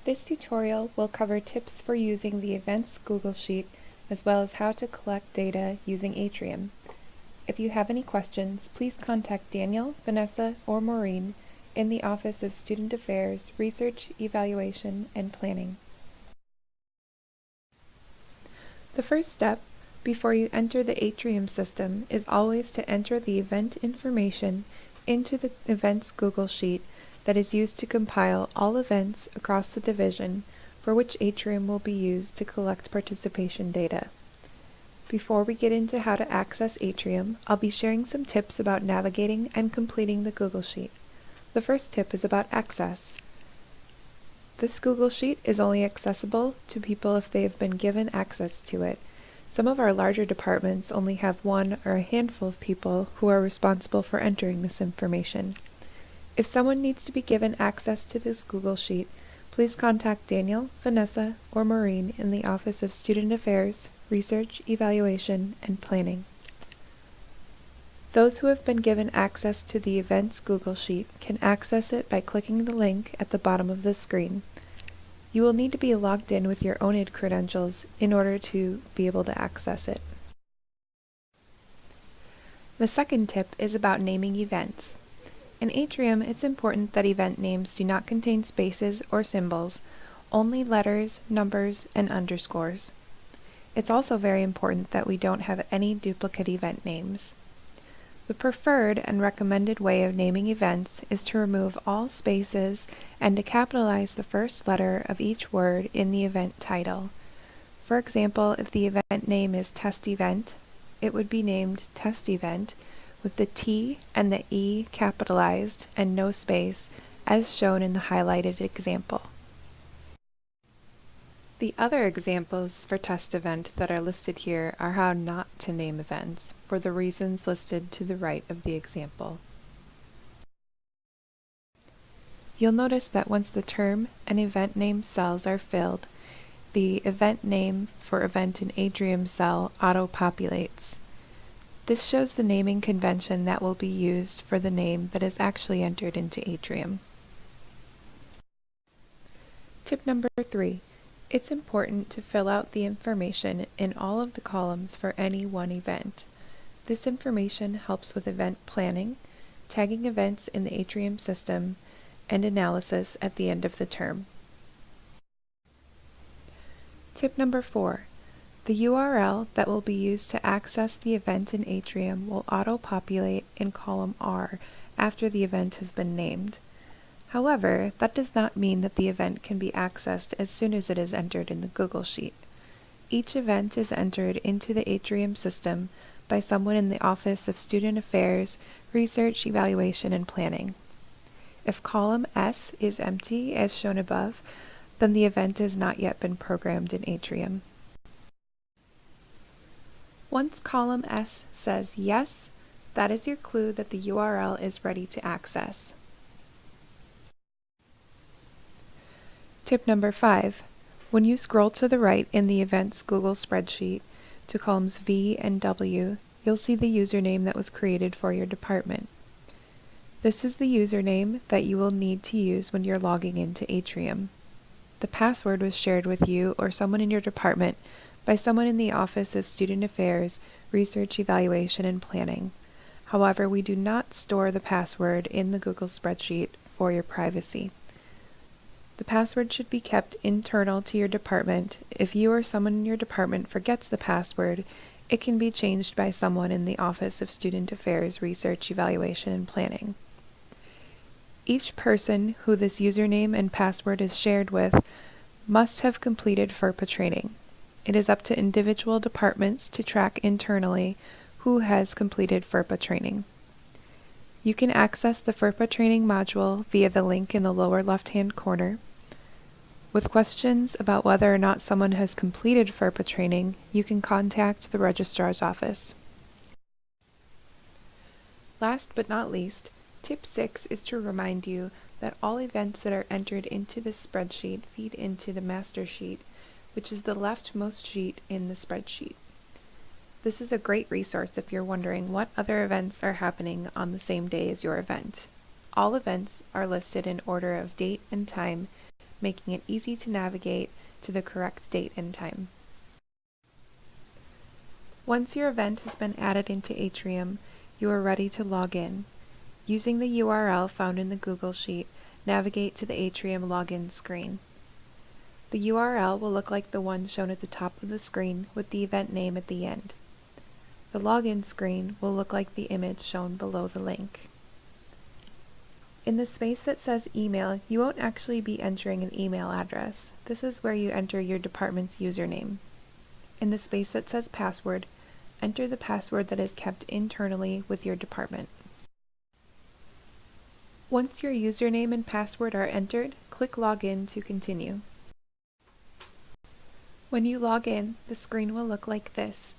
This tutorial will cover tips for using the Events Google Sheet as well as how to collect data using Atrium. If you have any questions, please contact Daniel, Vanessa, or Maureen in the Office of Student Affairs, Research, Evaluation, and Planning. The first step before you enter the Atrium system is always to enter the event information into the Events Google Sheet that is used to compile all events across the division for which Atrium will be used to collect participation data. Before we get into how to access Atrium, I'll be sharing some tips about navigating and completing the Google Sheet. The first tip is about access. This Google Sheet is only accessible to people if they have been given access to it. Some of our larger departments only have one or a handful of people who are responsible for entering this information. If someone needs to be given access to this Google Sheet, please contact Daniel, Vanessa, or Maureen in the Office of Student Affairs, Research, Evaluation, and Planning. Those who have been given access to the Events Google Sheet can access it by clicking the link at the bottom of the screen. You will need to be logged in with your own credentials in order to be able to access it. The second tip is about naming events. In Atrium, it's important that event names do not contain spaces or symbols, only letters, numbers, and underscores. It's also very important that we don't have any duplicate event names. The preferred and recommended way of naming events is to remove all spaces and to capitalize the first letter of each word in the event title. For example, if the event name is Test Event, it would be named Test Event with the T and the E capitalized and no space, as shown in the highlighted example. The other examples for test event that are listed here are how not to name events, for the reasons listed to the right of the example. You'll notice that once the term and event name cells are filled, the event name for event in Atrium cell auto-populates. This shows the naming convention that will be used for the name that is actually entered into Atrium. Tip number 3. It's important to fill out the information in all of the columns for any one event. This information helps with event planning, tagging events in the Atrium system, and analysis at the end of the term. Tip number 4. The URL that will be used to access the event in Atrium will auto-populate in column R after the event has been named. However, that does not mean that the event can be accessed as soon as it is entered in the Google Sheet. Each event is entered into the Atrium system by someone in the Office of Student Affairs, Research, Evaluation, and Planning. If column S is empty, as shown above, then the event has not yet been programmed in Atrium. Once column S says yes, that is your clue that the URL is ready to access. Tip number 5. When you scroll to the right in the Events Google spreadsheet to columns V and W, you'll see the username that was created for your department. This is the username that you will need to use when you're logging into Atrium. The password was shared with you or someone in your department by someone in the Office of Student Affairs, Research, Evaluation, and Planning. However, we do not store the password in the Google spreadsheet for your privacy. The password should be kept internal to your department. If you or someone in your department forgets the password, it can be changed by someone in the Office of Student Affairs, Research, Evaluation, and Planning. Each person who this username and password is shared with must have completed FERPA training. It is up to individual departments to track internally who has completed FERPA training. You can access the FERPA training module via the link in the lower left-hand corner. With questions about whether or not someone has completed FERPA training, you can contact the registrar's office. Last but not least, tip 6 is to remind you that all events that are entered into this spreadsheet feed into the master sheet, which is the leftmost sheet in the spreadsheet. This is a great resource if you're wondering what other events are happening on the same day as your event. All events are listed in order of date and time, making it easy to navigate to the correct date and time. Once your event has been added into Atrium, you are ready to log in. Using the URL found in the Google Sheet, navigate to the Atrium login screen. The URL will look like the one shown at the top of the screen with the event name at the end. The login screen will look like the image shown below the link. In the space that says email, you won't actually be entering an email address. This is where you enter your department's username. In the space that says password, enter the password that is kept internally with your department. Once your username and password are entered, click Login to continue. When you log in, the screen will look like this.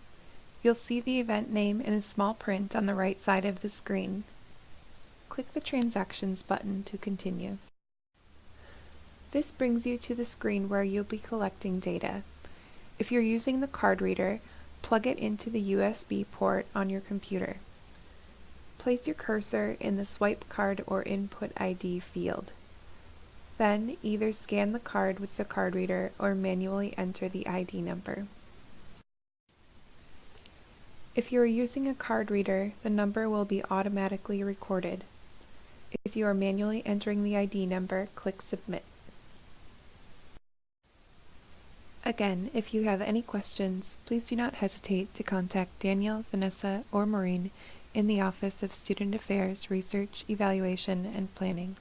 You'll see the event name in a small print on the right side of the screen. Click the Transactions button to continue. This brings you to the screen where you'll be collecting data. If you're using the card reader, plug it into the USB port on your computer. Place your cursor in the Swipe Card or Input ID field. Then either scan the card with the card reader or manually enter the ID number. If you are using a card reader, the number will be automatically recorded. If you are manually entering the ID number, click Submit. Again, if you have any questions, please do not hesitate to contact Danielle, Vanessa, or Maureen in the Office of Student Affairs, Research, Evaluation, and Planning.